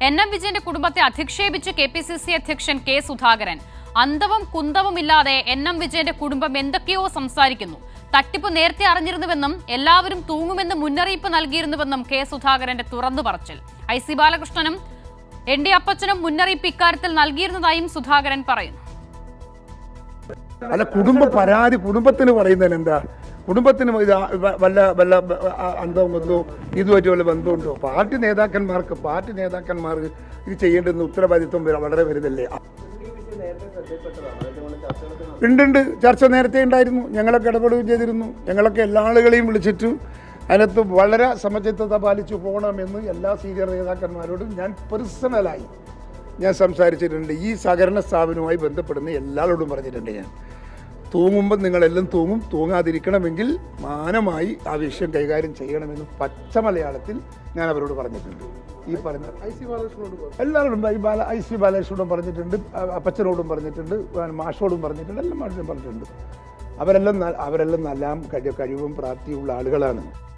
എൻ.എം. വിജയന്റെ കുടുംബത്തെ അധിക്ഷേപിച്ച് KPCC അധ്യക്ഷൻ കെ സുധാകരൻ. അന്തവും കുന്തവുമില്ലാതെ എൻ.എം. വിജയന്റെ കുടുംബം എന്തൊക്കെയോ സംസാരിക്കുന്നു. തട്ടിപ്പ് നേരത്തെ അറിഞ്ഞിരുന്നുവെന്നും എല്ലാവരും തൂങ്ങുമെന്ന് മുന്നറിയിപ്പ് നൽകിയിരുന്നുവെന്നും കെ സുധാകരന്റെ തുറന്നു പറച്ചിൽ. IC ബാലകൃഷ്ണനും ND അപ്പച്ചനും മുന്നറിയിപ്പ് ഇക്കാര്യത്തിൽ നൽകിയിരുന്നതായും സുധാകരൻ പറയുന്നു. അല്ല, കുടുംബ പരാതി കുടുംബത്തിന് പറയുന്നതിന് എന്താ? കുടുംബത്തിന് വല്ല അന്തവും ബന്ധവും ഇതുമായിട്ട് വല്ല ബന്ധമുണ്ടോ? പാർട്ടി നേതാക്കന്മാർക്ക് ഇത് ചെയ്യേണ്ടുന്ന ഉത്തരവാദിത്വം വളരെ വലുതല്ലേ? ഉണ്ട്, ചർച്ച നേരത്തെ ഉണ്ടായിരുന്നു. ഞങ്ങളൊക്കെ ഇടപെടുകയും ചെയ്തിരുന്നു. ഞങ്ങളൊക്കെ എല്ലാ ആളുകളെയും വിളിച്ചിട്ട് അതിനകത്ത് വളരെ സമചിത്തത പാലിച്ചു പോകണമെന്ന് എല്ലാ സീനിയർ നേതാക്കന്മാരോടും ഞാൻ പേഴ്സണലായി സംസാരിച്ചിട്ടുണ്ട്. ഈ സഹകരണ സ്ഥാപനവുമായി ബന്ധപ്പെടുന്ന എല്ലാവരോടും പറഞ്ഞിട്ടുണ്ട്. ഞാൻ തൂങ്ങുമ്പോൾ നിങ്ങളെല്ലാം തൂങ്ങാതിരിക്കണമെങ്കിൽ മാനമായി ആ വിഷയം കൈകാര്യം ചെയ്യണമെന്ന് പച്ച മലയാളത്തിൽ ഞാൻ അവരോട് പറഞ്ഞിട്ടുണ്ട്. ഈ പറഞ്ഞ എല്ലാവരോടും IC ബാലകൃഷ്ണനോടും പറഞ്ഞിട്ടുണ്ട്, അപ്പച്ചനോടും പറഞ്ഞിട്ടുണ്ട്, മാഷോടും പറഞ്ഞിട്ടുണ്ട്, എല്ലാം പറഞ്ഞിട്ടുണ്ട്. അവരെല്ലാം നല്ല കഴിവും പ്രാപ്തിയുള്ള ആളുകളാണ്.